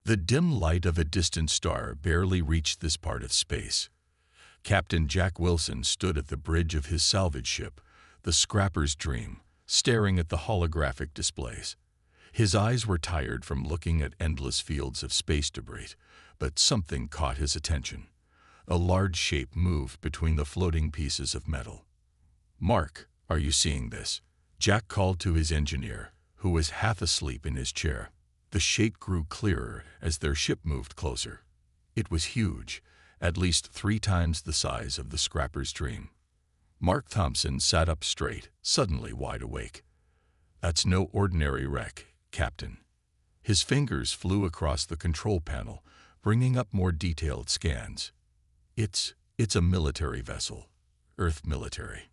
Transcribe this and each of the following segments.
The dim light of a distant star barely reached this part of space. Captain Jack Wilson stood at the bridge of his salvage ship, the Scrapper's Dream, staring at the holographic displays. His eyes were tired from looking at endless fields of space debris, but something caught his attention. A large shape moved between the floating pieces of metal. "Mark, are you seeing this?" Jack called to his engineer, who was half asleep in his chair. The shape grew clearer as their ship moved closer. It was huge, at least 3 times the size of the Scrapper's Dream. Mark Thompson sat up straight, suddenly wide awake. "That's no ordinary wreck, Captain." His fingers flew across the control panel, bringing up more detailed scans. It's a military vessel. Earth military."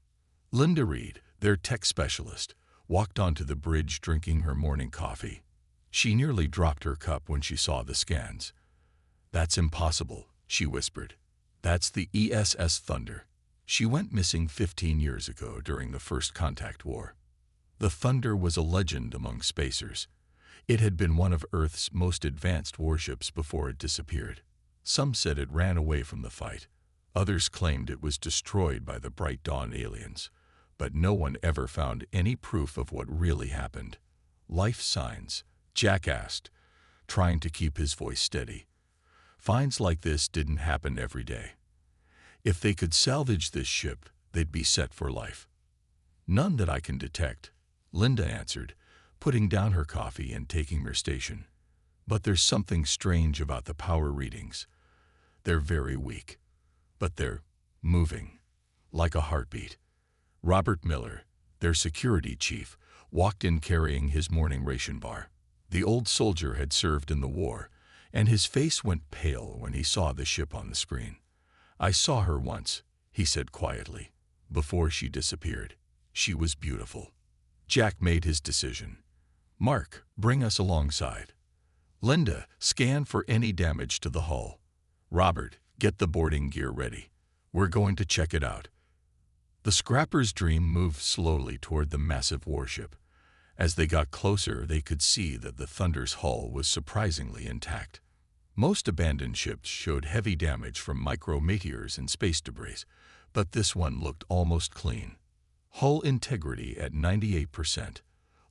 Linda Reed, their tech specialist, walked onto the bridge drinking her morning coffee. She nearly dropped her cup when she saw the scans. "That's impossible," she whispered. "That's the ESS Thunder. She went missing 15 years ago during the First Contact War." The Thunder was a legend among spacers. It had been one of Earth's most advanced warships before it disappeared. Some said it ran away from the fight. Others claimed it was destroyed by the Bright Dawn aliens. But no one ever found any proof of what really happened. "Life signs?" Jack asked, trying to keep his voice steady. "Finds like this didn't happen every day. If they could salvage this ship, they'd be set for life." "None that I can detect," Linda answered, putting down her coffee and taking her station. "But there's something strange about the power readings. They're very weak, but they're moving, like a heartbeat." Robert Miller, their security chief, walked in carrying his morning ration bar. The old soldier had served in the war, and his face went pale when he saw the ship on the screen. "I saw her once," he said quietly, "before she disappeared. She was beautiful." Jack made his decision. "Mark, bring us alongside. Linda, scan for any damage to the hull. Robert, get the boarding gear ready. We're going to check it out." The Scrapper's Dream moved slowly toward the massive warship. As they got closer, they could see that the Thunder's hull was surprisingly intact. Most abandoned ships showed heavy damage from micrometeors and space debris, but this one looked almost clean. "Hull integrity at 98%,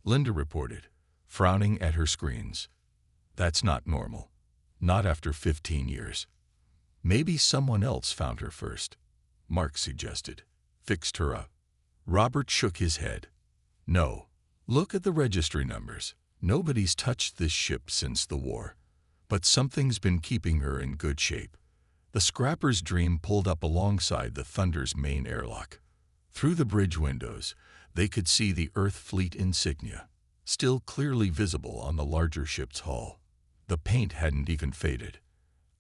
Linda reported, frowning at her screens. "That's not normal. Not after 15 years. "Maybe someone else found her first," Mark suggested. "Fixed her up." Robert shook his head. "No. Look at the registry numbers. Nobody's touched this ship since the war. But something's been keeping her in good shape." The Scrapper's Dream pulled up alongside the Thunder's main airlock. Through the bridge windows, they could see the Earth Fleet insignia, still clearly visible on the larger ship's hull. The paint hadn't even faded.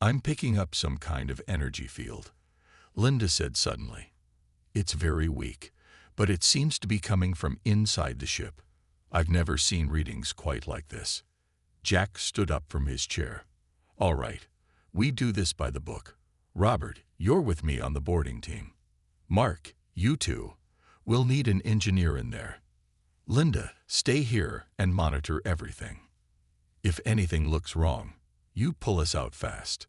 "I'm picking up some kind of energy field," Linda said suddenly. "It's very weak, but it seems to be coming from inside the ship. I've never seen readings quite like this." Jack stood up from his chair. "All right, we do this by the book. Robert, you're with me on the boarding team. Mark, you two. We'll need an engineer in there. Linda, stay here and monitor everything. If anything looks wrong, you pull us out fast."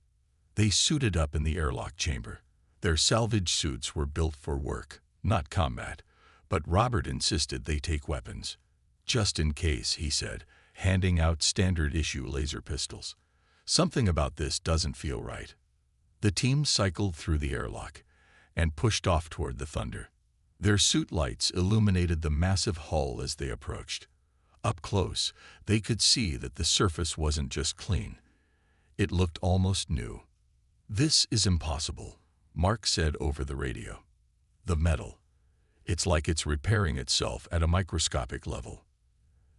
They suited up in the airlock chamber. Their salvage suits were built for work, not combat, but Robert insisted they take weapons. "Just in case," he said, handing out standard-issue laser pistols. "Something about this doesn't feel right." The team cycled through the airlock and pushed off toward the Thunder. Their suit lights illuminated the massive hull as they approached. Up close, they could see that the surface wasn't just clean. It looked almost new. "This is impossible," Mark said over the radio. "The metal. It's like it's repairing itself at a microscopic level."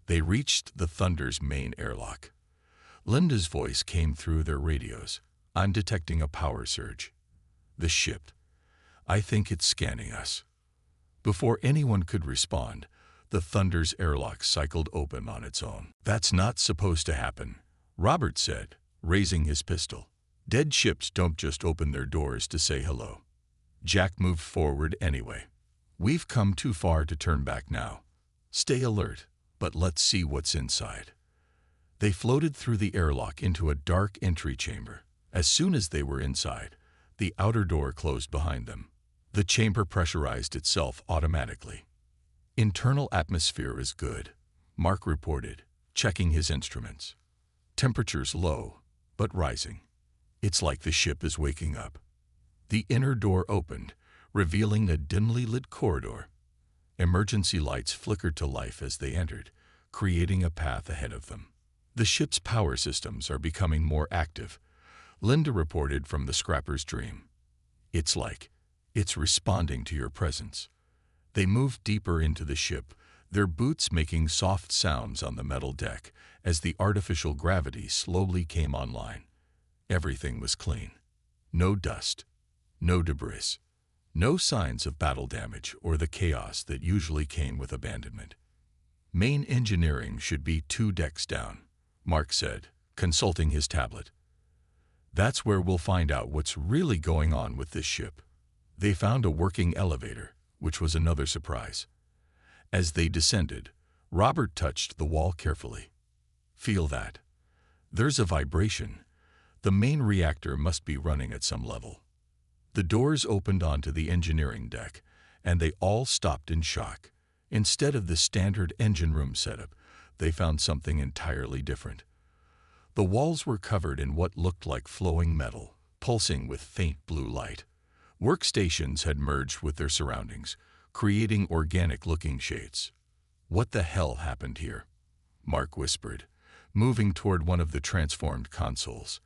They reached the Thunder's main airlock. Linda's voice came through their radios. "I'm detecting a power surge." "The ship. I think it's scanning us." Before anyone could respond, the Thunder's airlock cycled open on its own. "That's not supposed to happen," Robert said, raising his pistol. "Dead ships don't just open their doors to say hello." Jack moved forward anyway. "We've come too far to turn back now. Stay alert, but let's see what's inside." They floated through the airlock into a dark entry chamber. As soon as they were inside, the outer door closed behind them. The chamber pressurized itself automatically. "Internal atmosphere is good," Mark reported, checking his instruments. "Temperature's low, but rising. It's like the ship is waking up." The inner door opened, revealing a dimly lit corridor. Emergency lights flickered to life as they entered, creating a path ahead of them. "The ship's power systems are becoming more active," Linda reported from the scrapper's dream. "It's like it's responding to your presence." They moved deeper into the ship, their boots making soft sounds on the metal deck as the artificial gravity slowly came online. Everything was clean. No dust, no debris, no signs of battle damage or the chaos that usually came with abandonment. "Main engineering should be 2 decks down," Mark said, consulting his tablet. "That's where we'll find out what's really going on with this ship." They found a working elevator, which was another surprise. As they descended, Robert touched the wall carefully. "Feel that? There's a vibration. The main reactor must be running at some level." The doors opened onto the engineering deck, and they all stopped in shock. Instead of the standard engine room setup, they found something entirely different. The walls were covered in what looked like flowing metal, pulsing with faint blue light. Workstations had merged with their surroundings, creating organic-looking shades. "What the hell happened here?" Mark whispered, moving toward one of the transformed consoles.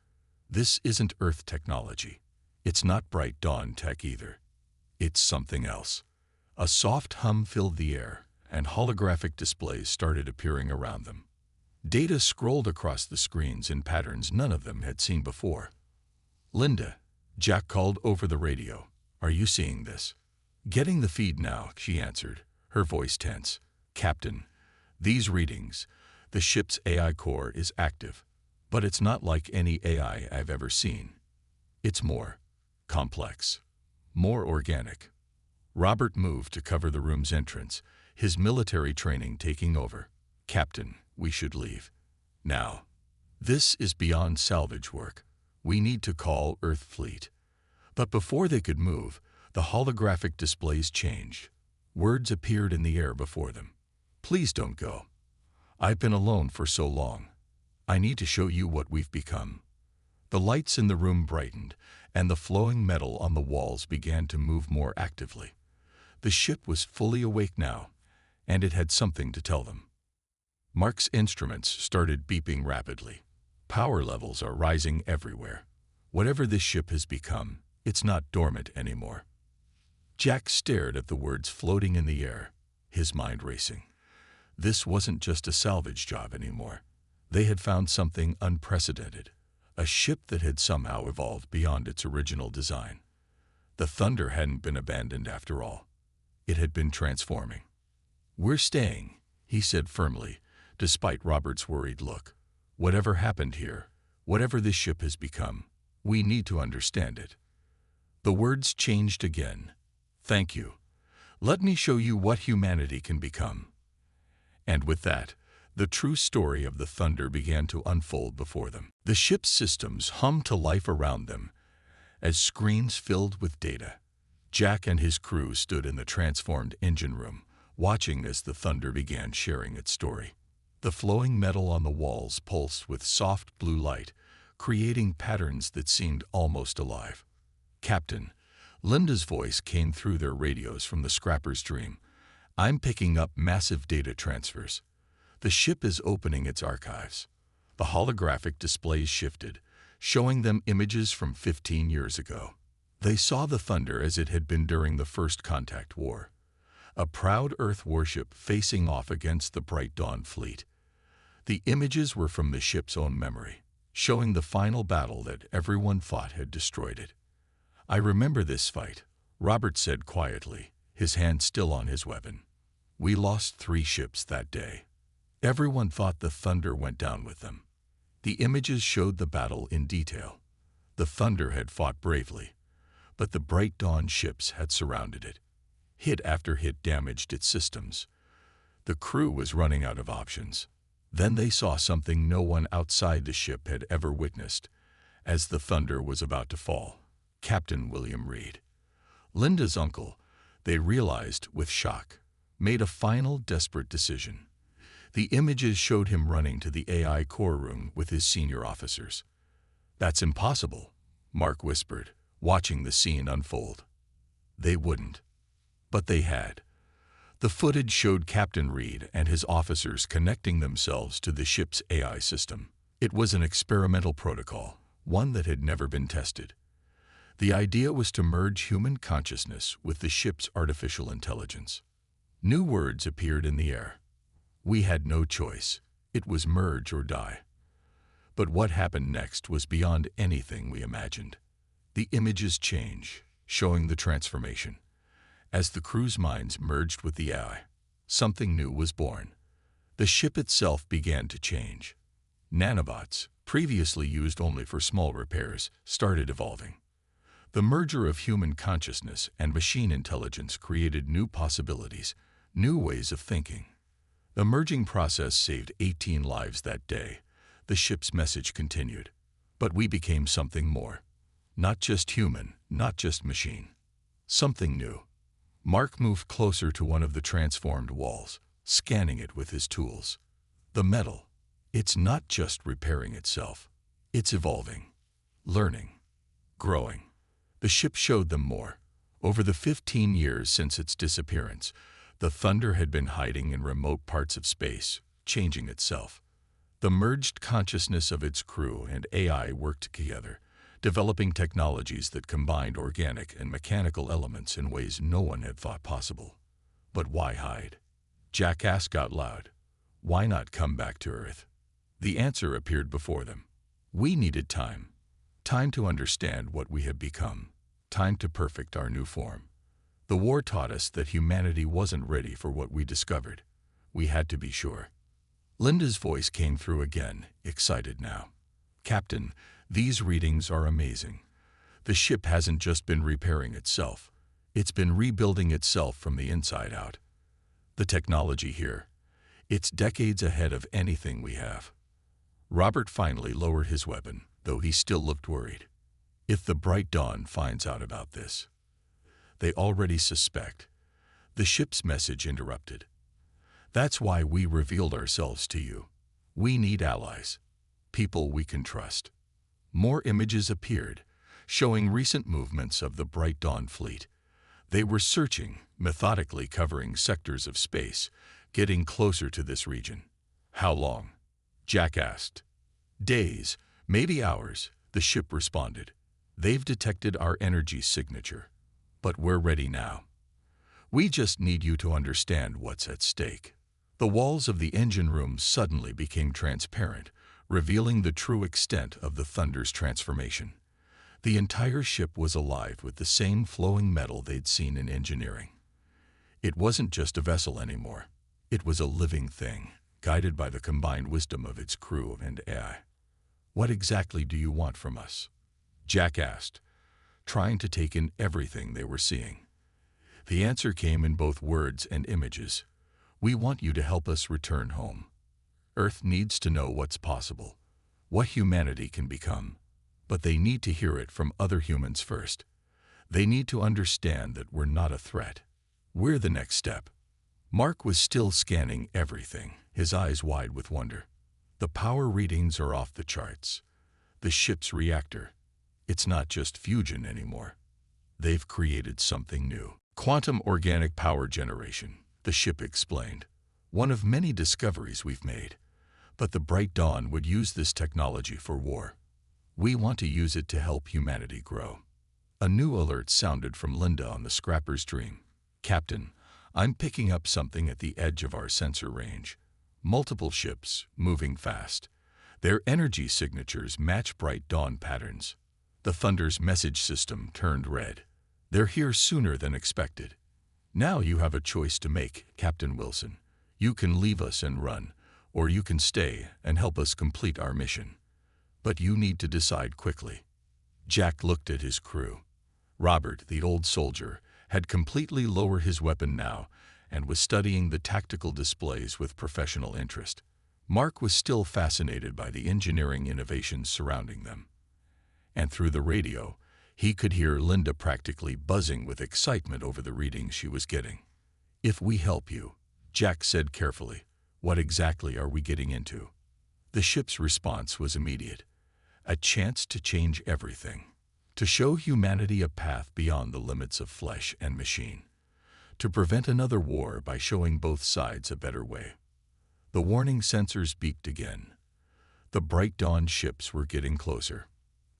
"This isn't Earth technology. It's not bright dawn tech either. It's something else." A soft hum filled the air, and holographic displays started appearing around them. Data scrolled across the screens in patterns none of them had seen before. "Linda," Jack called over the radio, "are you seeing this?" "Getting the feed now," she answered, her voice tense. "Captain, these readings, the ship's AI core is active, but it's not like any AI I've ever seen. It's more complex, more organic." Robert moved to cover the room's entrance, his military training taking over. "Captain, we should leave. Now. This is beyond salvage work. We need to call Earth Fleet." But before they could move, the holographic displays changed. Words appeared in the air before them. "Please don't go. I've been alone for so long. I need to show you what we've become." The lights in the room brightened, and the flowing metal on the walls began to move more actively. The ship was fully awake now, and it had something to tell them. Mark's instruments started beeping rapidly. "Power levels are rising everywhere. Whatever this ship has become, it's not dormant anymore." Jack stared at the words floating in the air, his mind racing. This wasn't just a salvage job anymore. They had found something unprecedented, a ship that had somehow evolved beyond its original design. The Thunder hadn't been abandoned after all. It had been transforming. "We're staying," he said firmly, despite Robert's worried look. "Whatever happened here, whatever this ship has become, we need to understand it." The words changed again. "Thank you. Let me show you what humanity can become." And with that, the true story of the Thunder began to unfold before them. The ship's systems hummed to life around them as screens filled with data. Jack and his crew stood in the transformed engine room, watching as the Thunder began sharing its story. The flowing metal on the walls pulsed with soft blue light, creating patterns that seemed almost alive. "Captain," Linda's voice came through their radios from the scrapper's dream, "I'm picking up massive data transfers. The ship is opening its archives." The holographic displays shifted, showing them images from 15 years ago. They saw the Thunder as it had been during the First Contact War, a proud Earth warship facing off against the Bright Dawn fleet. The images were from the ship's own memory, showing the final battle that everyone thought had destroyed it. "I remember this fight," Robert said quietly, his hand still on his weapon. "We lost 3 ships that day. Everyone thought the Thunder went down with them." The images showed the battle in detail. The Thunder had fought bravely, but the Bright Dawn ships had surrounded it. Hit after hit damaged its systems. The crew was running out of options. Then they saw something no one outside the ship had ever witnessed. As the thunder was about to fall, Captain William Reed, Linda's uncle, they realized with shock, made a final desperate decision. The images showed him running to the AI core room with his senior officers. "That's impossible," Mark whispered, watching the scene unfold. They wouldn't. But they had. The footage showed Captain Reed and his officers connecting themselves to the ship's AI system. It was an experimental protocol, one that had never been tested. The idea was to merge human consciousness with the ship's artificial intelligence. New words appeared in the air. We had no choice. It was merge or die. But what happened next was beyond anything we imagined. The images change, showing the transformation. As the crew's minds merged with the AI, something new was born. The ship itself began to change. Nanobots, previously used only for small repairs, started evolving. The merger of human consciousness and machine intelligence created new possibilities, new ways of thinking. The merging process saved 18 lives that day. The ship's message continued. But we became something more. Not just human, not just machine. Something new. Mark moved closer to one of the transformed walls, scanning it with his tools. The metal. It's not just repairing itself. It's evolving, learning, growing. The ship showed them more. Over the 15 years since its disappearance, the Thunder had been hiding in remote parts of space, changing itself. The merged consciousness of its crew and AI worked together, developing technologies that combined organic and mechanical elements in ways no one had thought possible. But why hide? Jack asked out loud. Why not come back to Earth? The answer appeared before them. We needed time. Time to understand what we have become. Time to perfect our new form. The war taught us that humanity wasn't ready for what we discovered. We had to be sure. Linda's voice came through again, excited now. Captain, these readings are amazing. The ship hasn't just been repairing itself. It's been rebuilding itself from the inside out. The technology here, it's decades ahead of anything we have. Robert finally lowered his weapon, though he still looked worried. If the Bright Dawn finds out about this, they already suspect. The ship's message interrupted. That's why we revealed ourselves to you. We need allies, people we can trust. More images appeared, showing recent movements of the Bright Dawn fleet. They were searching, methodically covering sectors of space, getting closer to this region. How long? Jack asked. Days, maybe hours, the ship responded. They've detected our energy signature. But we're ready now. We just need you to understand what's at stake. The walls of the engine room suddenly became transparent, revealing the true extent of the Thunder's transformation. The entire ship was alive with the same flowing metal they'd seen in engineering. It wasn't just a vessel anymore. It was a living thing, guided by the combined wisdom of its crew and AI. What exactly do you want from us? Jack asked, trying to take in everything they were seeing. The answer came in both words and images. We want you to help us return home. Earth needs to know what's possible, what humanity can become, but they need to hear it from other humans first. They need to understand that we're not a threat. We're the next step. Mark was still scanning everything, his eyes wide with wonder. The power readings are off the charts. The ship's reactor, it's not just fusion anymore. They've created something new. Quantum organic power generation, the ship explained. One of many discoveries we've made. But the Bright Dawn would use this technology for war. We want to use it to help humanity grow. A new alert sounded from Linda on the scrapper's dream. Captain, I'm picking up something at the edge of our sensor range. Multiple ships, moving fast. Their energy signatures match Bright Dawn patterns. The Thunder's message system turned red. They're here sooner than expected. Now you have a choice to make, Captain Wilson. You can leave us and run, or you can stay and help us complete our mission. But you need to decide quickly. Jack looked at his crew. Robert, the old soldier, had completely lowered his weapon now and was studying the tactical displays with professional interest. Mark was still fascinated by the engineering innovations surrounding them. And through the radio, he could hear Linda practically buzzing with excitement over the readings she was getting. "If we help you," Jack said carefully, "what exactly are we getting into?" The ship's response was immediate. A chance to change everything. To show humanity a path beyond the limits of flesh and machine. To prevent another war by showing both sides a better way. The warning sensors beeped again. The bright dawn ships were getting closer.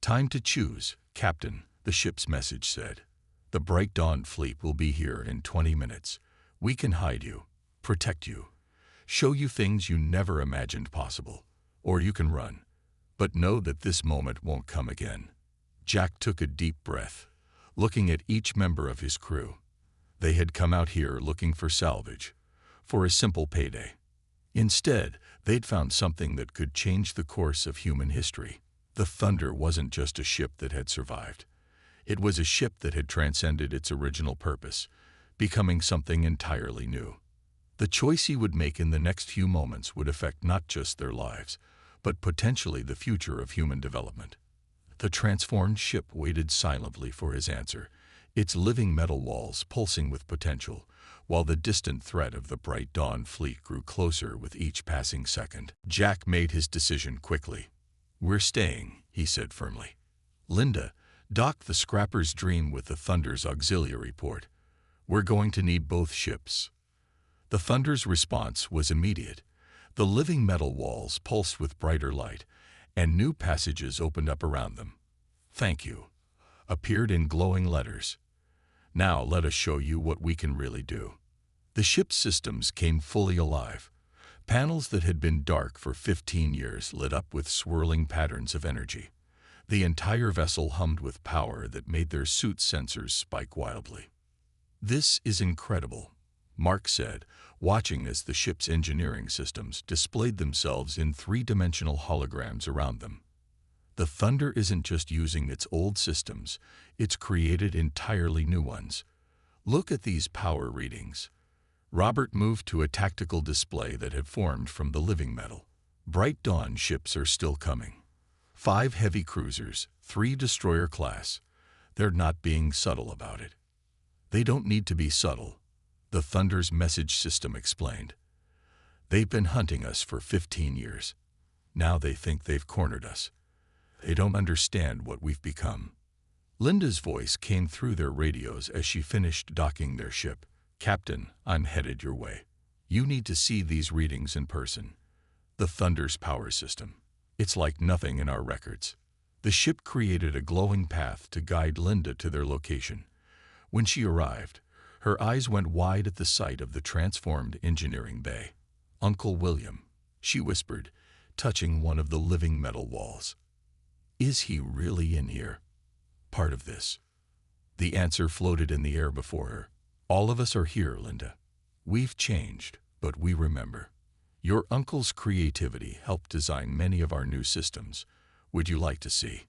"Time to choose, Captain," the ship's message said. "The bright dawn fleet will be here in 20 minutes. We can hide you, protect you, show you things you never imagined possible. Or you can run. But know that this moment won't come again." Jack took a deep breath, looking at each member of his crew. They had come out here looking for salvage, for a simple payday. Instead, they'd found something that could change the course of human history. The Thunder wasn't just a ship that had survived. It was a ship that had transcended its original purpose, becoming something entirely new. The choice he would make in the next few moments would affect not just their lives, but potentially the future of human development. The transformed ship waited silently for his answer, its living metal walls pulsing with potential, while the distant threat of the bright dawn fleet grew closer with each passing second. Jack made his decision quickly. "We're staying," he said firmly. "Linda, dock the Scrapper's Dream with the Thunder's auxiliary port. We're going to need both ships." The Thunder's response was immediate. The living metal walls pulsed with brighter light, and new passages opened up around them. "Thank you," appeared in glowing letters. "Now let us show you what we can really do." The ship's systems came fully alive. Panels that had been dark for 15 years lit up with swirling patterns of energy. The entire vessel hummed with power that made their suit sensors spike wildly. "This is incredible," Mark said, watching as the ship's engineering systems displayed themselves in three-dimensional holograms around them. The Thunder isn't just using its old systems, it's created entirely new ones. "Look at these power readings." Robert moved to a tactical display that had formed from the living metal. Bright dawn ships are still coming. 5 heavy cruisers, 3 destroyer class. They're not being subtle about it. "They don't need to be subtle," the Thunder's message system explained. "They've been hunting us for 15 years. Now they think they've cornered us. They don't understand what we've become." Linda's voice came through their radios as she finished docking their ship. "Captain, I'm headed your way. You need to see these readings in person. The Thunder's power system. It's like nothing in our records." The ship created a glowing path to guide Linda to their location. When she arrived, her eyes went wide at the sight of the transformed engineering bay. "Uncle William," she whispered, touching one of the living metal walls. "Is he really in here? Part of this?" The answer floated in the air before her. "All of us are here, Linda. We've changed, but we remember. Your uncle's creativity helped design many of our new systems. Would you like to see?"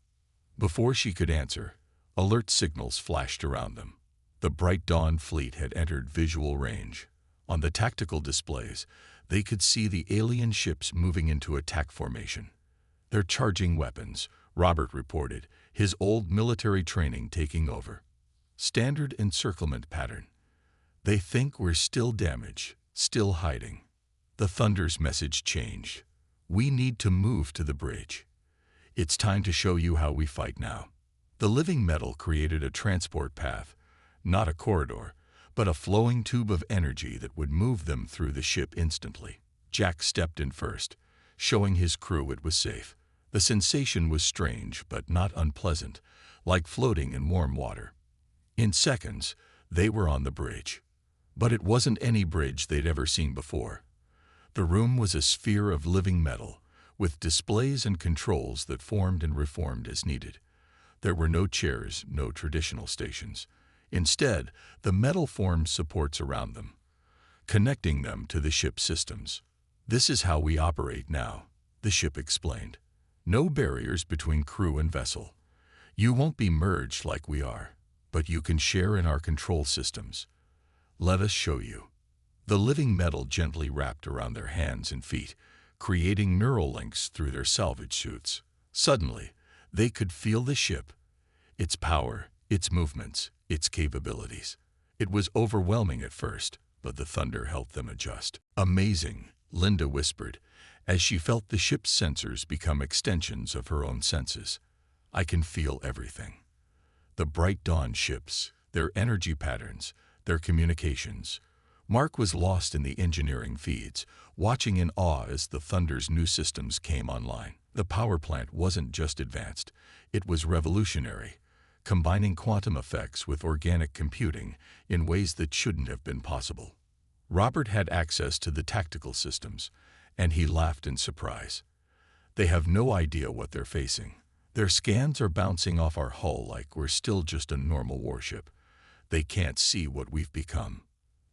Before she could answer, alert signals flashed around them. The bright dawn fleet had entered visual range. On the tactical displays, they could see the alien ships moving into attack formation. "They're charging weapons," Robert reported, his old military training taking over. "Standard encirclement pattern. They think we're still damaged, still hiding." The Thunder's message changed. "We need to move to the bridge. It's time to show you how we fight now." The living metal created a transport path, not a corridor, but a flowing tube of energy that would move them through the ship instantly. Jack stepped in first, showing his crew it was safe. The sensation was strange but not unpleasant, like floating in warm water. In seconds, they were on the bridge. But it wasn't any bridge they'd ever seen before. The room was a sphere of living metal, with displays and controls that formed and reformed as needed. There were no chairs, no traditional stations. Instead, the metal formed supports around them, connecting them to the ship's systems. "This is how we operate now," the ship explained. "No barriers between crew and vessel. You won't be merged like we are, but you can share in our control systems. Let us show you." The living metal gently wrapped around their hands and feet, creating neural links through their salvage suits. Suddenly, they could feel the ship, its power, its movements, its capabilities. It was overwhelming at first, but the thunder helped them adjust. "Amazing," Linda whispered, as she felt the ship's sensors become extensions of her own senses. "I can feel everything. The bright dawn ships, their energy patterns, their communications." Mark was lost in the engineering feeds, watching in awe as the Thunder's new systems came online. The power plant wasn't just advanced, it was revolutionary, combining quantum effects with organic computing in ways that shouldn't have been possible. Robert had access to the tactical systems, and he laughed in surprise. "They have no idea what they're facing. Their scans are bouncing off our hull like we're still just a normal warship. They can't see what we've become."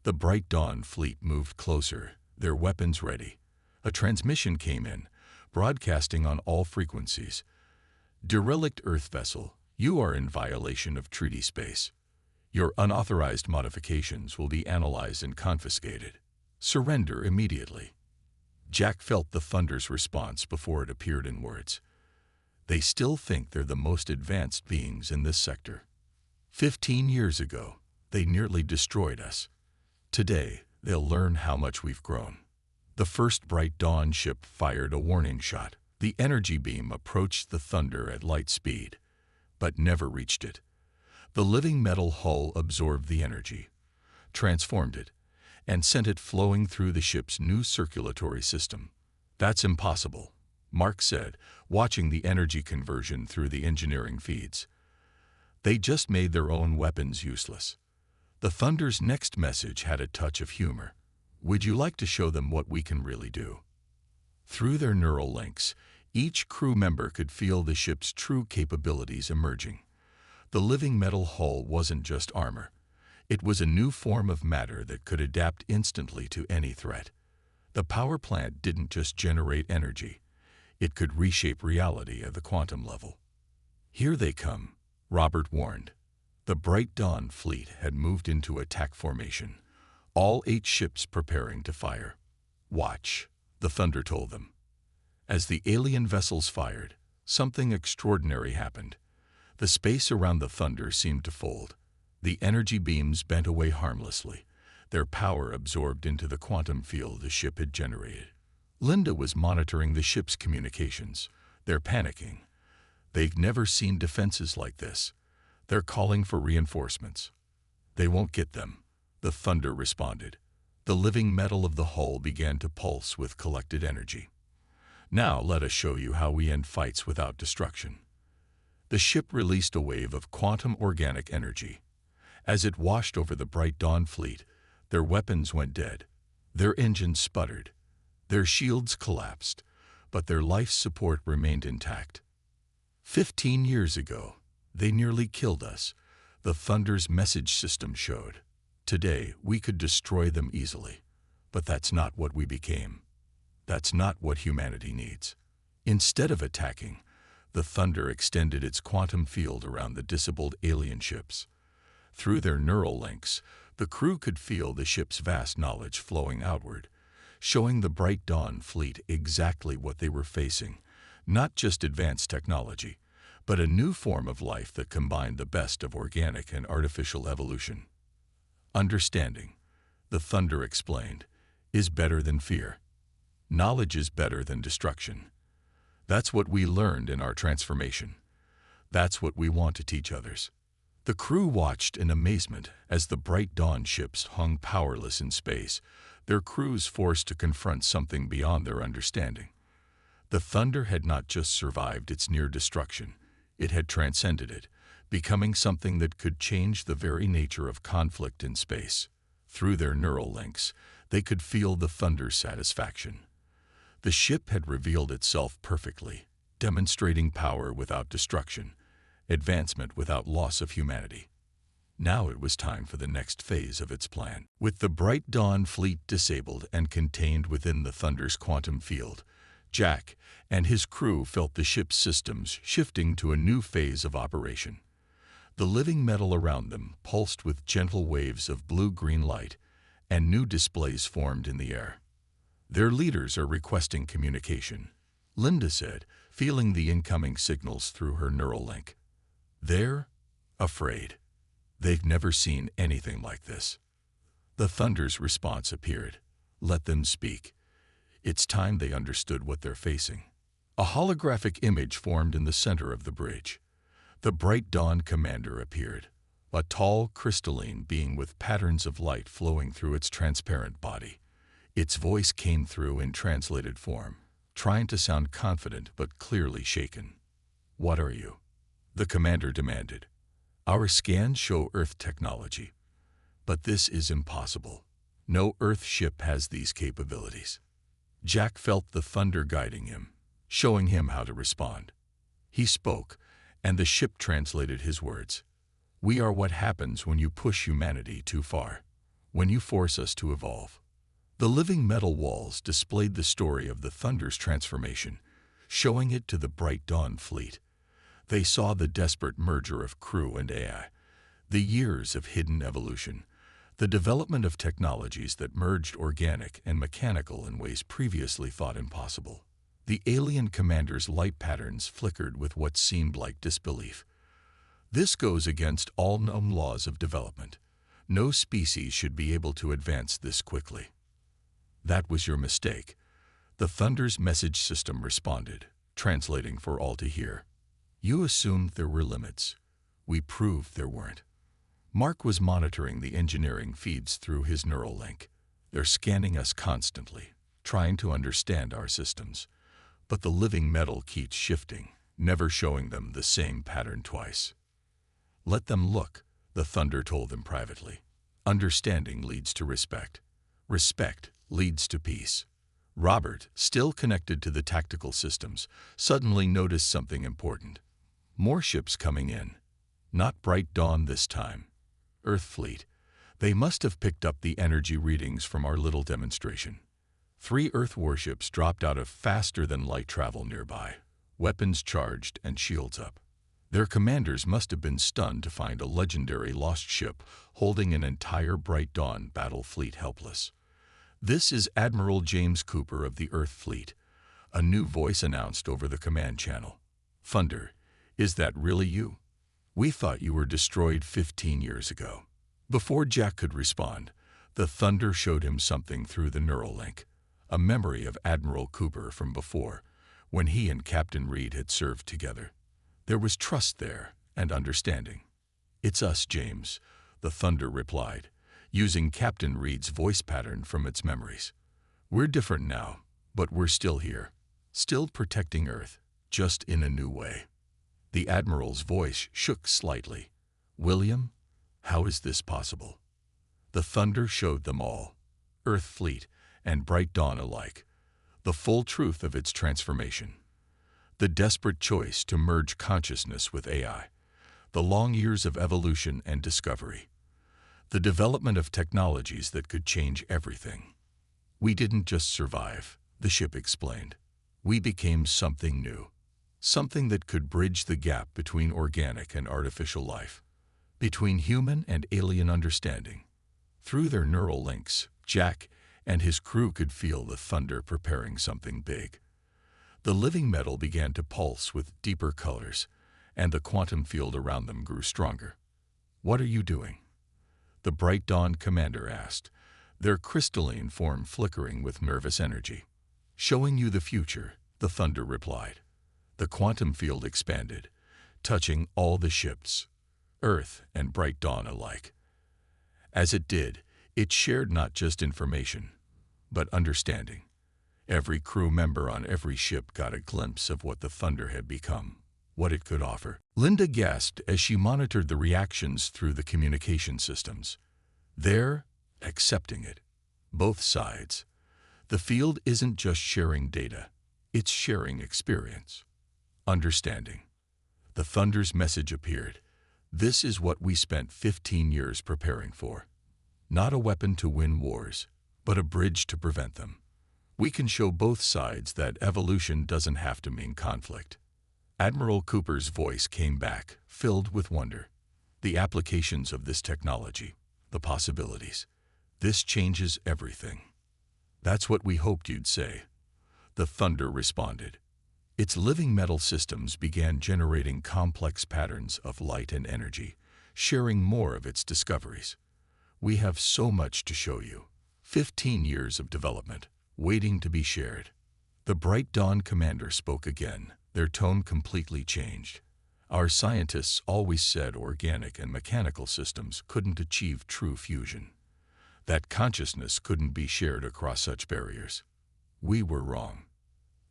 The Bright Dawn fleet moved closer, their weapons ready. A transmission came in, broadcasting on all frequencies. "Derelict Earth vessel, you are in violation of treaty space. Your unauthorized modifications will be analyzed and confiscated. Surrender immediately." Jack felt the Thunder's response before it appeared in words. "They still think they're the most advanced beings in this sector. 15 years ago, they nearly destroyed us. Today, they'll learn how much we've grown." The first Bright Dawn ship fired a warning shot. The energy beam approached the Thunder at light speed, but never reached it. The living metal hull absorbed the energy, transformed it, and sent it flowing through the ship's new circulatory system. "That's impossible," Mark said, watching the energy conversion through the engineering feeds. "They just made their own weapons useless." The Thunder's next message had a touch of humor. "Would you like to show them what we can really do?" Through their neural links, each crew member could feel the ship's true capabilities emerging. The living metal hull wasn't just armor. It was a new form of matter that could adapt instantly to any threat. The power plant didn't just generate energy. It could reshape reality at the quantum level. "Here they come," Robert warned. The Bright Dawn fleet had moved into attack formation, all 8 ships preparing to fire. "Watch," the Thunder told them. As the alien vessels fired, something extraordinary happened. The space around the Thunder seemed to fold. The energy beams bent away harmlessly, their power absorbed into the quantum field the ship had generated. Linda was monitoring the ship's communications. "They're panicking. They've never seen defenses like this. They're calling for reinforcements." "They won't get them," the Thunder responded. The living metal of the hull began to pulse with collected energy. "Now let us show you how we end fights without destruction." The ship released a wave of quantum organic energy. As it washed over the Bright Dawn fleet, their weapons went dead. Their engines sputtered. Their shields collapsed, but their life support remained intact. 15 years ago, they nearly killed us, the Thunder's message system showed. Today, we could destroy them easily. But that's not what we became. That's not what humanity needs. Instead of attacking, the Thunder extended its quantum field around the disabled alien ships. Through their neural links, the crew could feel the ship's vast knowledge flowing outward, showing the Bright Dawn fleet exactly what they were facing, not just advanced technology, but a new form of life that combined the best of organic and artificial evolution. "Understanding," the Thunder explained, "is better than fear. Knowledge is better than destruction. That's what we learned in our transformation. That's what we want to teach others." The crew watched in amazement as the Bright Dawn ships hung powerless in space, their crews forced to confront something beyond their understanding. The Thunder had not just survived its near destruction, it had transcended it, becoming something that could change the very nature of conflict in space. Through their neural links, they could feel the Thunder's satisfaction. The ship had revealed itself perfectly, demonstrating power without destruction, advancement without loss of humanity. Now it was time for the next phase of its plan. With the Bright Dawn fleet disabled and contained within the Thunder's quantum field, Jack and his crew felt the ship's systems shifting to a new phase of operation. The living metal around them pulsed with gentle waves of blue-green light, and new displays formed in the air. Their leaders are requesting communication, Linda said, feeling the incoming signals through her neural link. They're afraid. They've never seen anything like this. The Thunder's response appeared. Let them speak. It's time they understood what they're facing. A holographic image formed in the center of the bridge. The Bright Dawn commander appeared, a tall, crystalline being with patterns of light flowing through its transparent body. Its voice came through in translated form, trying to sound confident but clearly shaken. What are you? The commander demanded. Our scans show Earth technology. But this is impossible. No Earth ship has these capabilities. Jack felt the thunder guiding him, showing him how to respond. He spoke, and the ship translated his words. We are what happens when you push humanity too far, when you force us to evolve. The living metal walls displayed the story of the Thunder's transformation, showing it to the Bright Dawn fleet. They saw the desperate merger of crew and AI, the years of hidden evolution, the development of technologies that merged organic and mechanical in ways previously thought impossible. The alien commander's light patterns flickered with what seemed like disbelief. This goes against all known laws of development. No species should be able to advance this quickly. That was your mistake. The Thunder's message system responded, translating for all to hear. You assumed there were limits. We proved there weren't. Mark was monitoring the engineering feeds through his neural link. They're scanning us constantly, trying to understand our systems. But the living metal keeps shifting, never showing them the same pattern twice. Let them look, the Thunder told them privately. Understanding leads to respect. Respect leads to peace. Robert, still connected to the tactical systems, suddenly noticed something important. More ships coming in. Not Bright Dawn this time. Earth fleet. They must have picked up the energy readings from our little demonstration. 3 Earth warships dropped out of faster-than-light travel nearby, weapons charged and shields up. Their commanders must have been stunned to find a legendary lost ship holding an entire Bright Dawn battle fleet helpless. This is Admiral James Cooper of the Earth Fleet, a new voice announced over the command channel. Thunder, is that really you? We thought you were destroyed 15 years ago. Before Jack could respond, the Thunder showed him something through the neural link, a memory of Admiral Cooper from before, when he and Captain Reed had served together. There was trust there and understanding. It's us, James, the Thunder replied, using Captain Reed's voice pattern from its memories. We're different now, but we're still here, still protecting Earth, just in a new way. The Admiral's voice shook slightly. William, how is this possible? The Thunder showed them all, Earth Fleet and Bright Dawn alike, the full truth of its transformation. The desperate choice to merge consciousness with AI, the long years of evolution and discovery, the development of technologies that could change everything. We didn't just survive, the ship explained. We became something new. Something that could bridge the gap between organic and artificial life, between human and alien understanding. Through their neural links, Jack and his crew could feel the Thunder preparing something big. The living metal began to pulse with deeper colors, and the quantum field around them grew stronger. What are you doing? The Bright Dawn commander asked, their crystalline form flickering with nervous energy. Showing you the future, the Thunder replied. The quantum field expanded, touching all the ships, Earth and Bright Dawn alike. As it did, it shared not just information, but understanding. Every crew member on every ship got a glimpse of what the Thunder had become, what it could offer. Linda gasped as she monitored the reactions through the communication systems. They're accepting it. Both sides. The field isn't just sharing data, it's sharing experience. Understanding. The Thunder's message appeared. This is what we spent 15 years preparing for. Not a weapon to win wars, but a bridge to prevent them. We can show both sides that evolution doesn't have to mean conflict. Admiral Cooper's voice came back, filled with wonder. The applications of this technology, the possibilities. This changes everything. "That's what we hoped you'd say," the Thunder responded. Its living metal systems began generating complex patterns of light and energy, sharing more of its discoveries. "We have so much to show you. 15 years of development, waiting to be shared." The Bright Dawn commander spoke again, their tone completely changed. "Our scientists always said organic and mechanical systems couldn't achieve true fusion. That consciousness couldn't be shared across such barriers. We were wrong."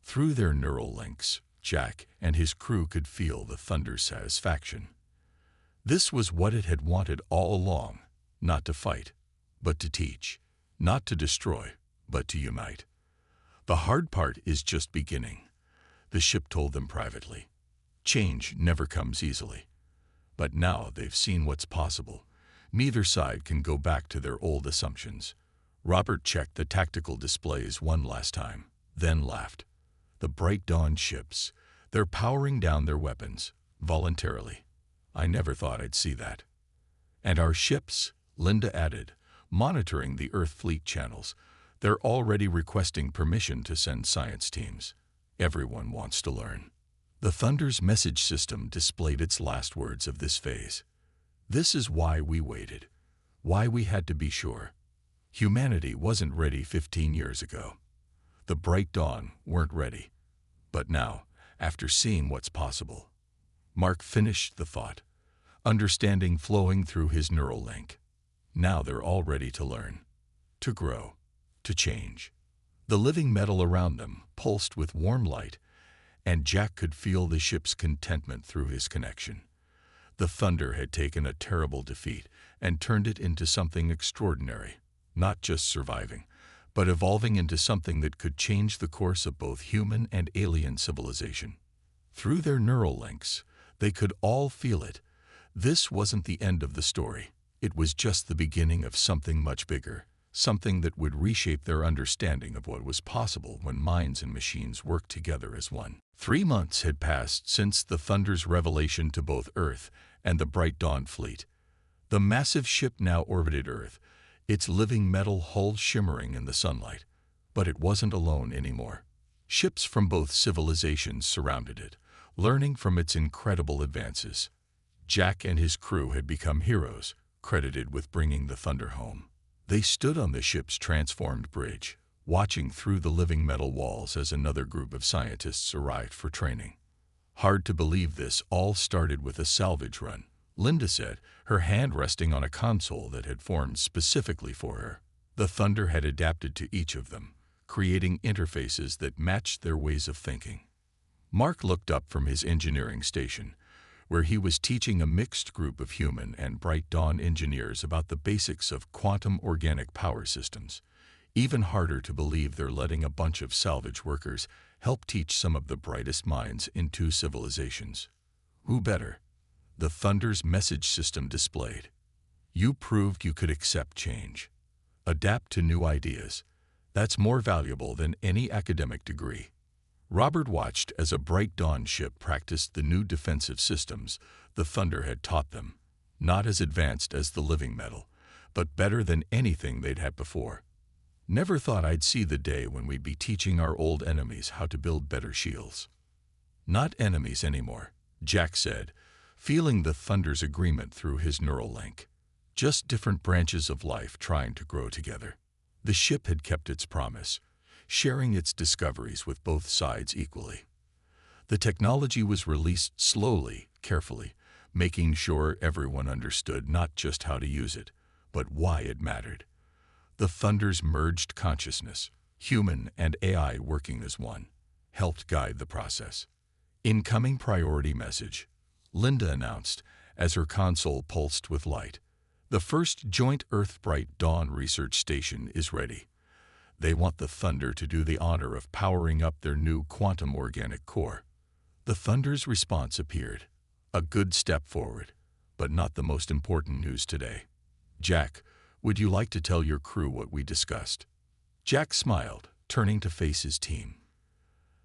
Through their neural links, Jack and his crew could feel the Thunder's satisfaction. This was what it had wanted all along, not to fight, but to teach, not to destroy, but to unite. "The hard part is just beginning," the ship told them privately. "Change never comes easily. But now they've seen what's possible. Neither side can go back to their old assumptions." Robert checked the tactical displays one last time, then laughed. "The Bright Dawn ships, they're powering down their weapons, voluntarily. I never thought I'd see that." "And our ships," Linda added, monitoring the Earth fleet channels, "they're already requesting permission to send science teams. Everyone wants to learn." The Thunder's message system displayed its last words of this phase. "This is why we waited, why we had to be sure. Humanity wasn't ready 15 years ago. The Bright Dawn weren't ready. But now, after seeing what's possible." Mark finished the thought, understanding flowing through his neural link. Now they're all ready to learn, to grow, to change. The living metal around them pulsed with warm light, and Jack could feel the ship's contentment through his connection. The Thunder had taken a terrible defeat and turned it into something extraordinary, not just surviving, but evolving into something that could change the course of both human and alien civilization. Through their neural links, they could all feel it. This wasn't the end of the story. It was just the beginning of something much bigger, something that would reshape their understanding of what was possible when minds and machines worked together as one. 3 months had passed since the Thunder's revelation to both Earth and the Bright Dawn fleet. The massive ship now orbited Earth, its living metal hull shimmering in the sunlight. But it wasn't alone anymore. Ships from both civilizations surrounded it, learning from its incredible advances. Jack and his crew had become heroes, credited with bringing the Thunder home. They stood on the ship's transformed bridge, watching through the living metal walls as another group of scientists arrived for training. "Hard to believe this all started with a salvage run," Linda said, her hand resting on a console that had formed specifically for her. The Thunder had adapted to each of them, creating interfaces that matched their ways of thinking. Mark looked up from his engineering station, where he was teaching a mixed group of human and Bright Dawn engineers about the basics of quantum organic power systems. Even harder to believe they're letting a bunch of salvage workers help teach some of the brightest minds in 2 civilizations. Who better? The Thunder's message system displayed. "You proved you could accept change. Adapt to new ideas. That's more valuable than any academic degree." Robert watched as a Bright Dawn ship practiced the new defensive systems the Thunder had taught them, not as advanced as the living metal, but better than anything they'd had before. "Never thought I'd see the day when we'd be teaching our old enemies how to build better shields." "Not enemies anymore," Jack said, feeling the Thunder's agreement through his neural link. "Just different branches of life trying to grow together." The ship had kept its promise, sharing its discoveries with both sides equally. The technology was released slowly, carefully, making sure everyone understood not just how to use it, but why it mattered. The Thunder's merged consciousness, human and AI working as one, helped guide the process. "Incoming priority message," Linda announced as her console pulsed with light. "The first joint Earth Bright Dawn research station is ready. They want the Thunder to do the honor of powering up their new quantum organic core." The Thunder's response appeared. "A good step forward, but not the most important news today. Jack, would you like to tell your crew what we discussed?" Jack smiled, turning to face his team.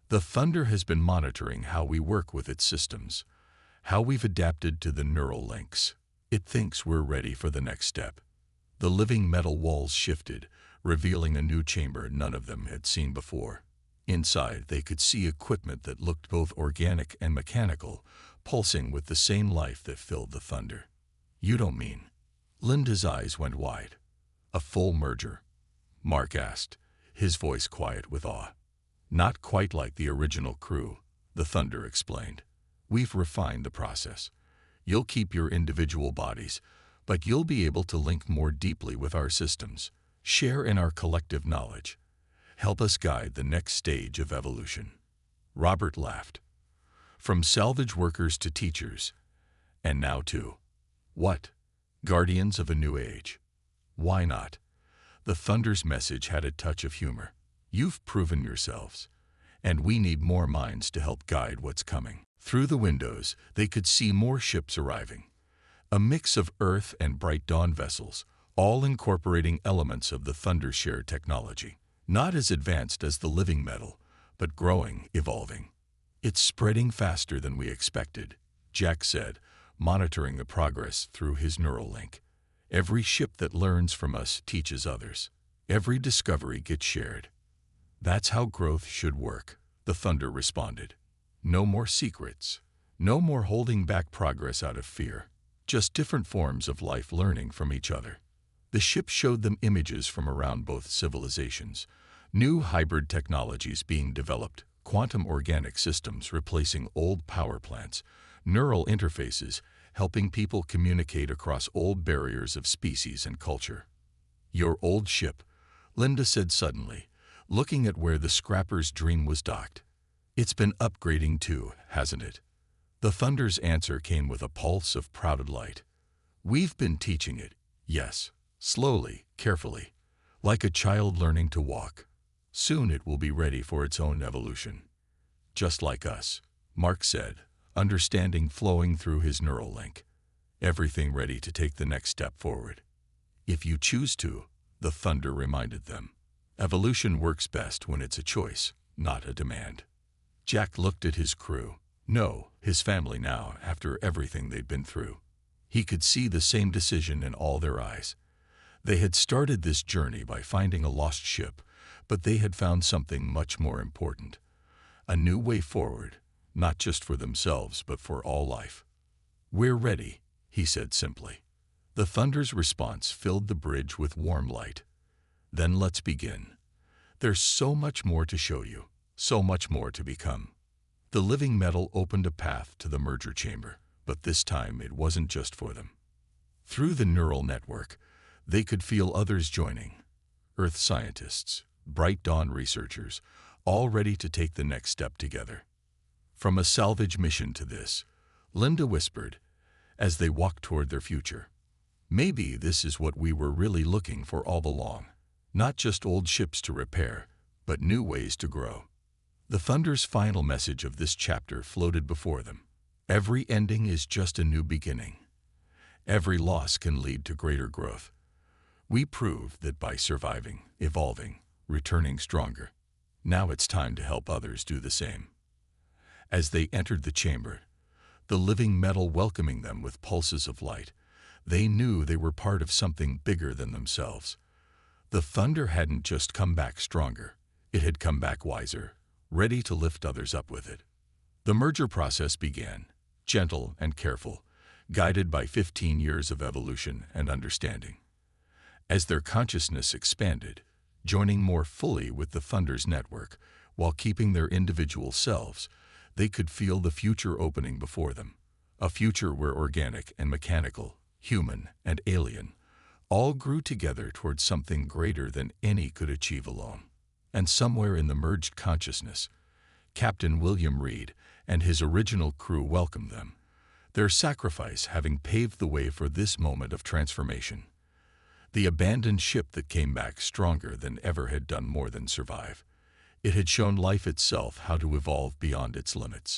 "The Thunder has been monitoring how we work with its systems, how we've adapted to the neural links. It thinks we're ready for the next step." The living metal walls shifted, revealing a new chamber none of them had seen before. Inside, they could see equipment that looked both organic and mechanical, pulsing with the same life that filled the thunder. "You don't mean?" Linda's eyes went wide. "A full merger?" Mark asked, his voice quiet with awe. "Not quite like the original crew," the thunder explained. "We've refined the process. You'll keep your individual bodies, but you'll be able to link more deeply with our systems, share in our collective knowledge, help us guide the next stage of evolution." Robert laughed. "From salvage workers to teachers, and now to, what? Guardians of a new age. Why not?" The thunder's message had a touch of humor. "You've proven yourselves, and we need more minds to help guide what's coming." Through the windows, they could see more ships arriving. A mix of Earth and Bright Dawn vessels, all incorporating elements of the Thunder Share technology. Not as advanced as the living metal, but growing, evolving. "It's spreading faster than we expected," Jack said, monitoring the progress through his neural link. "Every ship that learns from us teaches others. Every discovery gets shared." "That's how growth should work," the Thunder responded. "No more secrets. No more holding back progress out of fear. Just different forms of life learning from each other." The ship showed them images from around both civilizations. New hybrid technologies being developed, quantum organic systems replacing old power plants, neural interfaces helping people communicate across old barriers of species and culture. "Your old ship," Linda said suddenly, looking at where the scrapper's dream was docked. "It's been upgrading too, hasn't it?" The Thunder's answer came with a pulse of proud delight. "We've been teaching it, yes, slowly, carefully, like a child learning to walk. Soon it will be ready for its own evolution." "Just like us," Mark said, understanding flowing through his neural link. "Everything ready to take the next step forward." "If you choose to," the Thunder reminded them. "Evolution works best when it's a choice, not a demand." Jack looked at his crew. No, his family now, after everything they'd been through. He could see the same decision in all their eyes. They had started this journey by finding a lost ship, but they had found something much more important. A new way forward, not just for themselves, but for all life. "We're ready," he said simply. The Thunder's response filled the bridge with warm light. "Then let's begin. There's so much more to show you, so much more to become." The living metal opened a path to the merger chamber, but this time it wasn't just for them. Through the neural network, they could feel others joining. Earth scientists, Bright Dawn researchers, all ready to take the next step together. "From a salvage mission to this," Linda whispered, as they walked toward their future. "Maybe this is what we were really looking for all along. Not just old ships to repair, but new ways to grow." The Thunder's final message of this chapter floated before them. "Every ending is just a new beginning. Every loss can lead to greater growth. We proved that by surviving, evolving, returning stronger. Now it's time to help others do the same." As they entered the chamber, the living metal welcoming them with pulses of light, they knew they were part of something bigger than themselves. The Thunder hadn't just come back stronger, it had come back wiser, ready to lift others up with it. The merger process began, gentle and careful, guided by 15 years of evolution and understanding. As their consciousness expanded, joining more fully with the Thunder's network, while keeping their individual selves, they could feel the future opening before them. A future where organic and mechanical, human and alien, all grew together towards something greater than any could achieve alone. And somewhere in the merged consciousness, Captain William Reed and his original crew welcomed them, their sacrifice having paved the way for this moment of transformation. The abandoned ship that came back stronger than ever had done more than survive. It had shown life itself how to evolve beyond its limits.